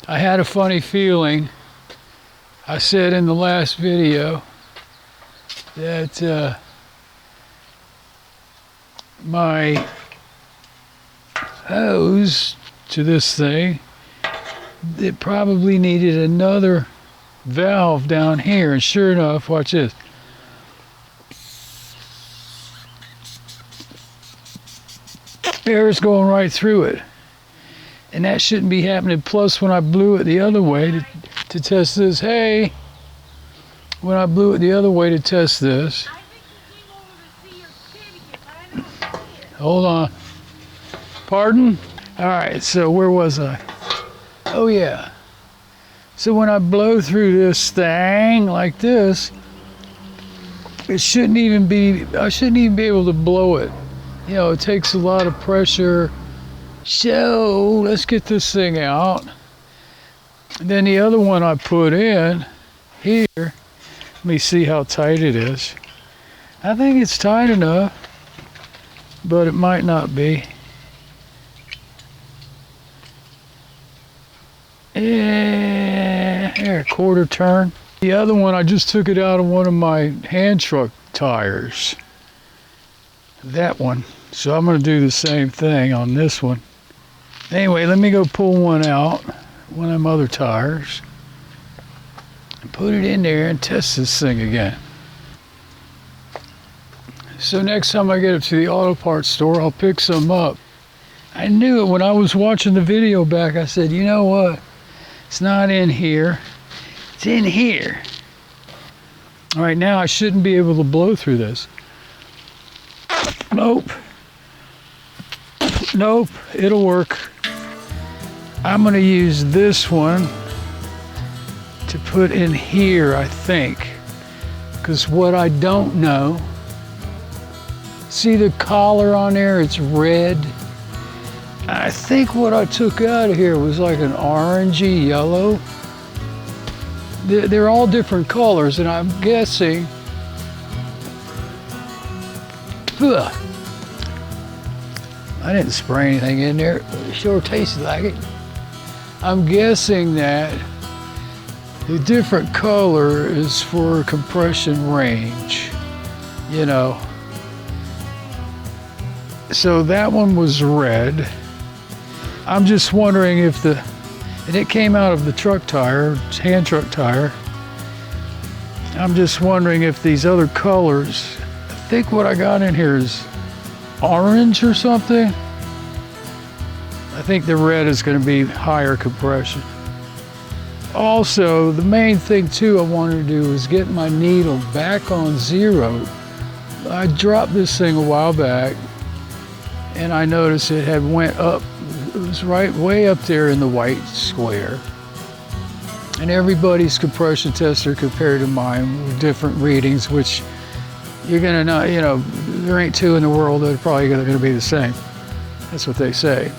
I had a funny feeling. I said in the last video that my hose to this thing, it probably needed another valve down here, and sure enough, watch this. Air's going right through it, and that shouldn't be happening. Plus, when I blew it the other way to test this, hey, when I blew it the other way to test this, hold on, pardon? All right, so where was I? Oh yeah, so when I blow through this thing like this, it shouldn't even be, I shouldn't even be able to blow it. You know, it takes a lot of pressure. So let's get this thing out. And then the other one I put in here, let me see how tight it is. I think it's tight enough, but it might not be. Yeah, here, quarter turn. The other one, I just took it out of one of my hand truck tires. That one. So I'm going to do the same thing on this one. Anyway, let me go pull one out, one of them other tires, and put it in there and test this thing again. So next time I get up to the auto parts store, I'll pick some up. I knew it when I was watching the video back. I said, you know what? It's not in here. It's in here. All right, now I shouldn't be able to blow through this. Nope. Nope, it'll work. I'm going to use this one to put in here, I think. Because what I don't know, see the collar on there? It's red. I think what I took out of here was like an orangey yellow. They're all different colors, and I'm guessing. Ugh. I didn't spray anything in there. It sure tasted like it. I'm guessing that the different color is for compression range, you know. So that one was red. I'm just wondering if and it came out of the truck tire, hand truck tire. I'm just wondering if these other colors, I think what I got in here is orange or something. I think the red is going to be higher compression. Also, the main thing too I wanted to do is get my needle back on zero. I dropped this thing a while back and I noticed it had went up. It was right way up there in the white square. And everybody's compression tester compared to mine were different readings, which you're gonna know, you know, there ain't two in the world that are probably gonna be the same. That's what they say.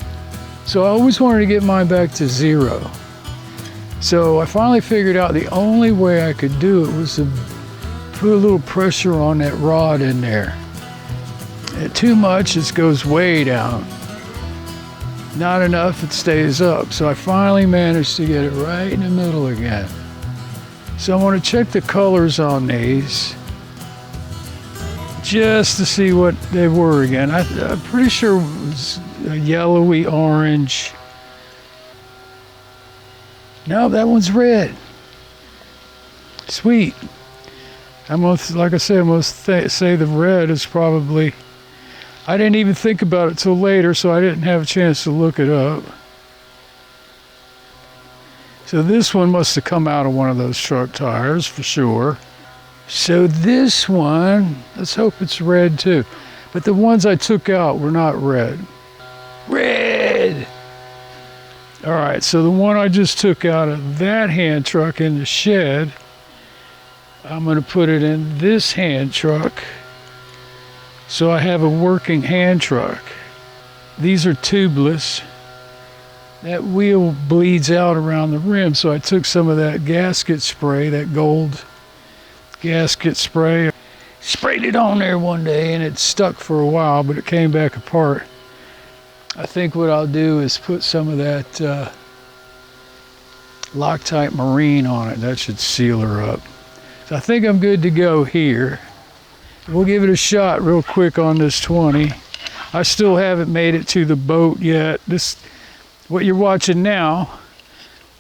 So I always wanted to get mine back to zero. So I finally figured out the only way I could do it was to put a little pressure on that rod in there. And too much, it goes way down. Not enough, it stays up. So I finally managed to get it right in the middle again. So I want to check the colors on these, just to see what they were again. I'm pretty sure it was a yellowy orange. No, that one's red. Sweet. Like I said, I'm gonna say the red is probably, I didn't even think about it till later, so I didn't have a chance to look it up. So this one must have come out of one of those truck tires for sure. So this one, let's hope it's red too. But the ones I took out were not red. Red! All right, so the one I just took out of that hand truck in the shed, I'm gonna put it in this hand truck. So I have a working hand truck. These are tubeless. That wheel bleeds out around the rim, so I took some of that gasket spray, that gold gasket spray, sprayed it on there one day and it stuck for a while, but it came back apart. I think what I'll do is put some of that Loctite Marine on it. That should seal her up. So I think I'm good to go here. We'll give it a shot real quick on this 20. I still haven't made it to the boat yet. What you're watching now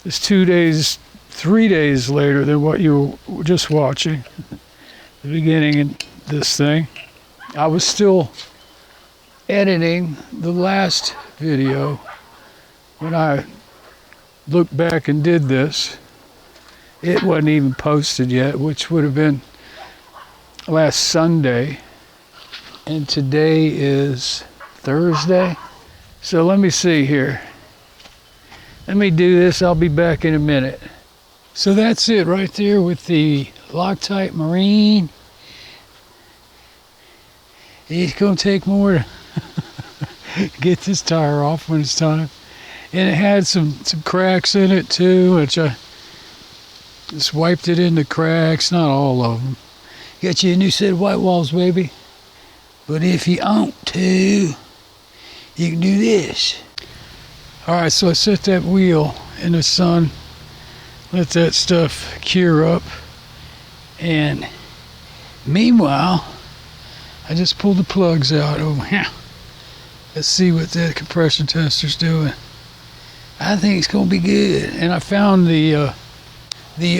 is 2 days, 3 days later than what you were just watching. The beginning of this thing. I was still editing the last video when I looked back and did this. It wasn't even posted yet, which would have been last Sunday. And today is Thursday. So let me see here. Let me do this. I'll be back in a minute. So that's it right there with the Loctite Marine. It's going to take more to get this tire off when it's time. And it had some cracks in it too, which I just wiped it in the cracks, not all of them. Got you a new set of white walls, baby. But if you want to, you can do this. All right, so I set that wheel in the sun, let that stuff cure up. And meanwhile, I just pulled the plugs out over here. Let's see what that compression tester's doing. I think it's gonna be good. And I found the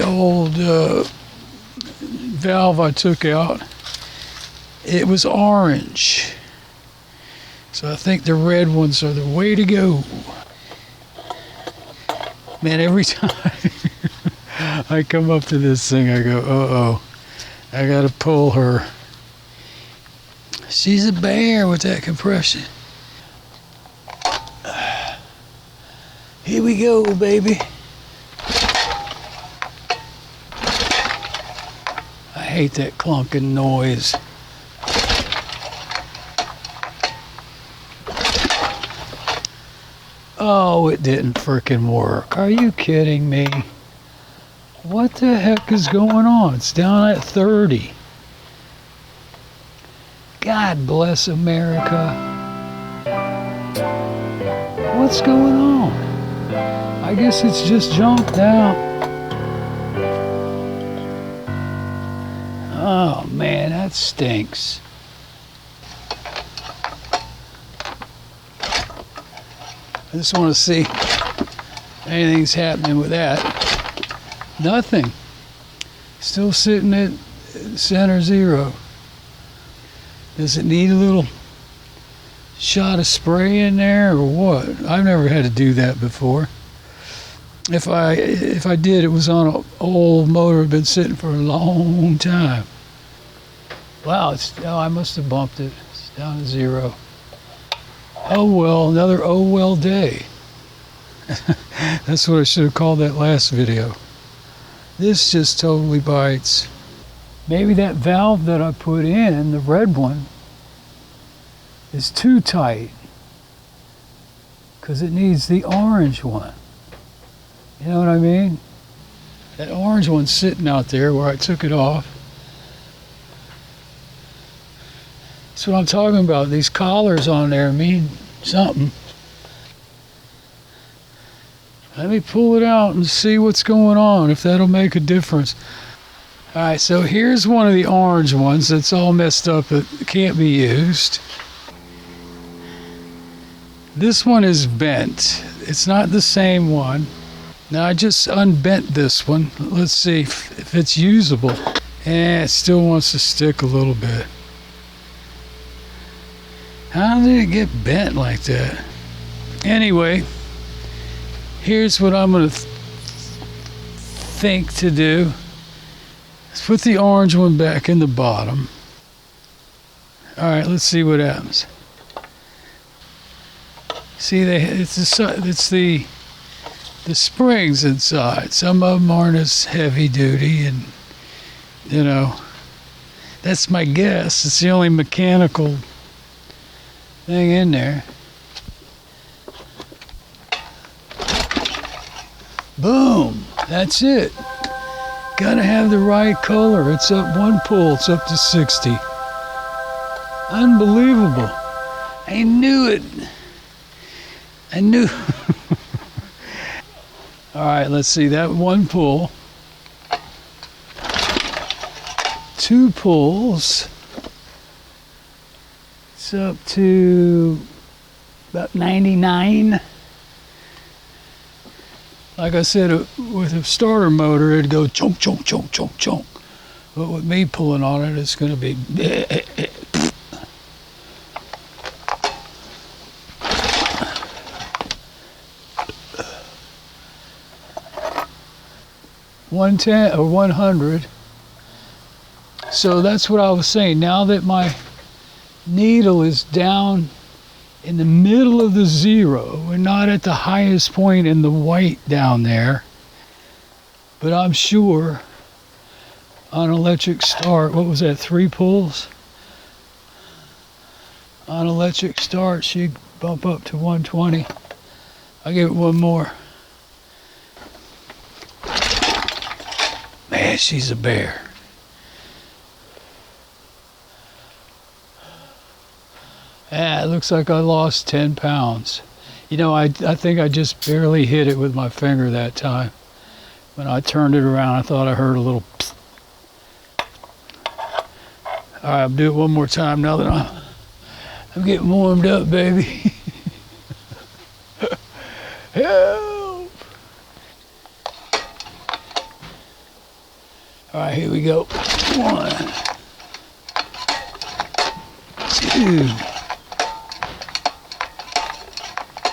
old valve I took out. It was orange. So I think the red ones are the way to go. Man, every time I come up to this thing, I go, uh-oh, I gotta pull her. She's a bear with that compression. Here we go, baby. I hate that clunking noise. Oh, it didn't frickin' work. Are you kidding me? What the heck is going on? It's down at 30. God bless America. What's going on? I guess it's just junked out. Oh man, that stinks. I just want to see if anything's happening with that. Nothing. Still sitting at center zero. Does it need a little shot of spray in there or what? I've never had to do that before. If I did, it was on an old motor that had been sitting for a long time. Wow, I must have bumped it. It's down to zero. Oh well, another oh well day. That's what I should have called that last video. This just totally bites. Maybe that valve that I put in, the red one, is too tight because it needs the orange one. You know what I mean? That orange one's sitting out there where I took it off. That's what I'm talking about. These collars on there mean something. Let me pull it out and see what's going on, if that'll make a difference. All right, so here's one of the orange ones that's all messed up. It can't be used. This one is bent. It's not the same one. Now I just unbent this one. Let's see if it's usable. It still wants to stick a little bit. How did it get bent like that? Anyway, here's what I'm gonna think to do. Let's put the orange one back in the bottom. All right, let's see what happens. See, it's the springs inside. Some of them aren't as heavy duty, and you know, that's my guess. It's the only mechanical thing in there. Boom, that's it. Gotta have the right color. It's up one pull, it's up to 60. Unbelievable. I knew it. I knew. All right, let's see that one pull. 2 pulls. It's up to about 99. Like I said, with a starter motor, it'd go chonk, chonk, chonk, chonk, chonk. But with me pulling on it, it's going to be... 110 or 100. So that's what I was saying. Now that my needle is down in the middle of the zero, we're not at the highest point in the white down there, but I'm sure on electric start, what was that, 3 pulls? On electric start, she'd bump up to 120. I'll give it one more. Man, she's a bear. Yeah, it looks like I lost 10 pounds. You know, I think I just barely hit it with my finger that time. When I turned it around, I thought I heard a little psst. All right, I'll do it one more time now that I'm getting warmed up, baby. Help! All right, here we go. 1, 2.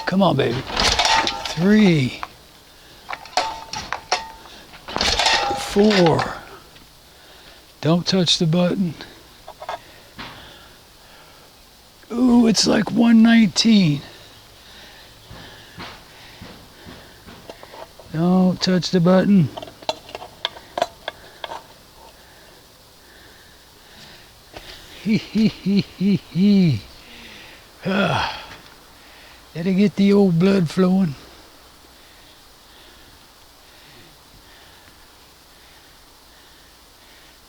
Come on, baby. 3, 4. Don't touch the button. Ooh, it's like 119. Don't touch the button. Hee hee hee hee hee. Gotta get the old blood flowing.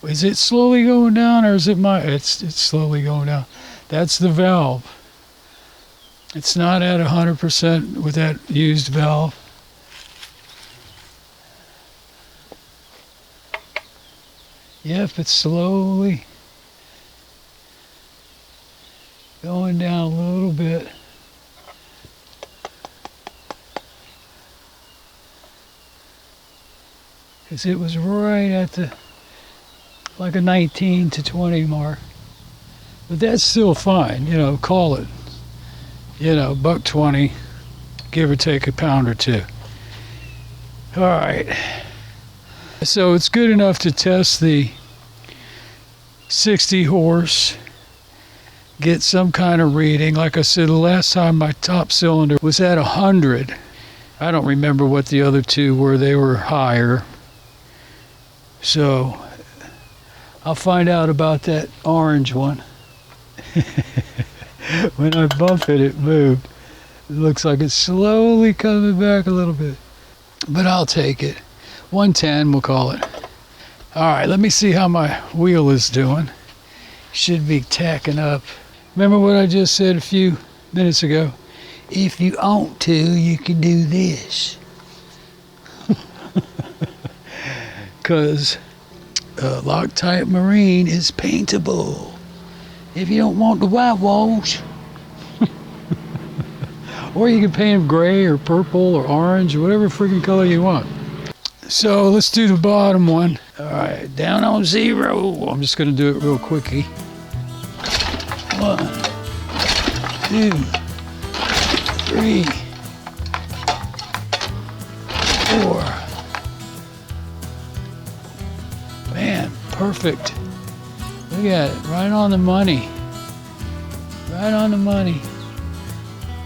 Is it slowly going down, or is it my... It's slowly going down. That's the valve. It's not at 100% with that used valve. Yep, it's slowly going down a little bit. Because it was right at the, like a 19 to 20 mark. But that's still fine, you know, call it, you know, $1.20, give or take a pound or 2. All right. So it's good enough to test the 60 horse, get some kind of reading. Like I said, the last time my top cylinder was at 100. I don't remember what the other 2 were. They were higher. So I'll find out about that orange one. When I bump it, it moved. It looks like it's slowly coming back a little bit. But I'll take it. 110, we'll call it. All right, let me see how my wheel is doing. Should be tacking up. Remember what I just said a few minutes ago? If you want to, you can do this. Because Loctite Marine is paintable. If you don't want the whitewash. Or you can paint them gray or purple or orange or whatever freaking color you want. So let's do the bottom one. All right, down on 0. I'm just going to do it real quickie. 1, 2, 3, 4. Man, perfect. Look at it, right on the money. Right on the money.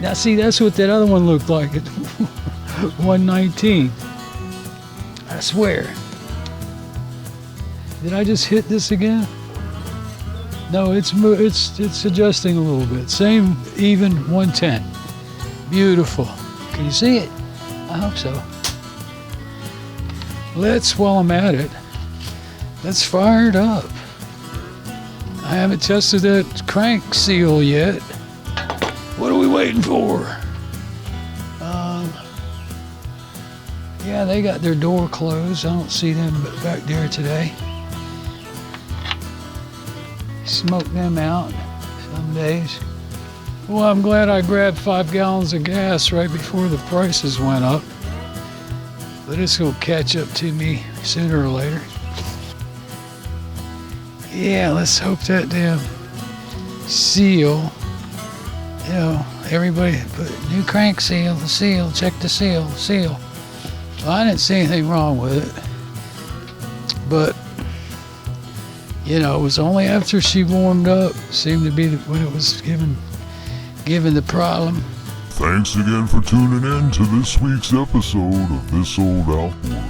Now see, that's what that other one looked like at 119. I swear. Did I just hit this again? No, it's adjusting a little bit. Same, even 110. Beautiful. Can you see it? I hope so. While I'm at it, let's fire it up. I haven't tested that crank seal yet. What are we waiting for? Yeah, they got their door closed. I don't see them back there today. Smoke them out some days. Well, I'm glad I grabbed 5 gallons of gas right before the prices went up. But it's gonna catch up to me sooner or later. Yeah, let's hope that damn seal, you know, everybody put new crank seal, the seal, check the seal, seal. Well, I didn't see anything wrong with it. But, you know, it was only after she warmed up, seemed to be when it was given the problem. Thanks again for tuning in to this week's episode of This Old Outboard.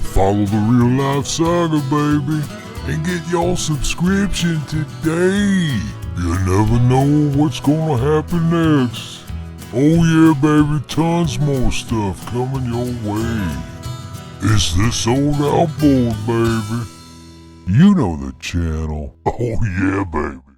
Follow the real life saga, baby, and get your subscription today. You never know what's gonna happen next. Oh yeah, baby, tons more stuff coming your way. It's This Old Outboard, baby. You know the channel. Oh yeah, baby.